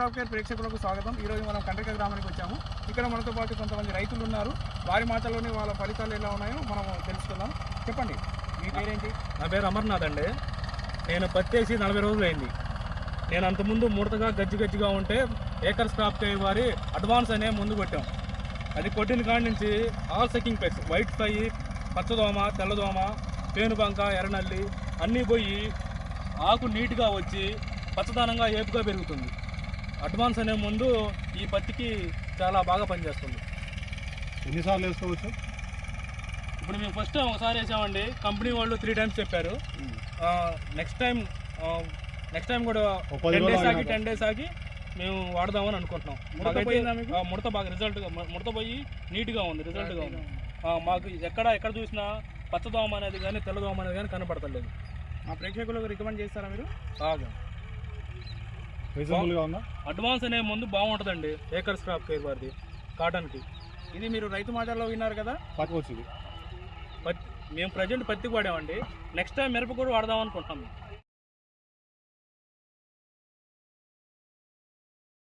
Crop care ప్రేక్షకులకు స్వాగతం. ఈరోజు మనం కండ్రిక గ్రామానికి వచ్చాము. ఇక్కడ మనతో పాటు కొంతమంది రైతులు ఉన్నారు. వారి మాటల్లోనే వాళ్ళ ఫలితాలు ఎలా ఉన్నాయో మనం తెలుసుకుందాం. చెప్పండి, మీ పేరేంటి? నా పేరు అమర్నాథ్ అండి. నేను పత్తేసి 40 రోజులు అయింది. నేను అంతకుముందు ముడతగా గజ్జిగా ఉంటే ఏకర్స్ క్రాప్ కేర్ వారి అడ్వాన్స్ అనే ముందు కొట్టాం. అది కొట్టిన కాడి నుంచి all sucking pests, white fly, పచ్చదోమ, తెల్లదోమ, పేనుబంక, ఎర్రనల్లి అన్నీ పోయి ఆకు నీట్గా వచ్చి పచ్చదనంగా ఏపుగా పెరుగుతుంది. అడ్వాన్స్ అనే ముందు ఈ పత్తికి చాలా బాగా పనిచేస్తుంది. ఎన్నిసార్లు వేసుకోవచ్చు? ఇప్పుడు మేము ఫస్ట్ టైం ఒకసారి వేసామండి. కంపెనీ వాళ్ళు 3 times చెప్పారు. నెక్స్ట్ టైం కూడా 10 days ఆగి మేము వాడదామని అనుకుంటున్నాం. ముడత బాగా ముడత పోయి నీట్గా ఉంది, రిజల్ట్గా ఉంది. మాకు ఎక్కడ చూసినా పచ్చదోమ అనేది కానీ తెల్లదోమ అనేది కానీ కనపడతలేదు. మా ప్రేక్షకులకు రికమెండ్ చేస్తారా మీరు? బాగా రీజనబుల్గా ఉందా? అడ్వాన్స్ అనే ముందు బాగుంటుందండి ఏకర్స్ క్రాప్ కేర్ వారిది కాటన్కి. ఇది మీరు రైతు మాటల్లో విన్నారు కదా. పట్టుకొచ్చింది. మేము ప్రజెంట్ పత్తికి వాడామండి. నెక్స్ట్ టైం మిరప కూడా వాడదాం అనుకుంటున్నాం.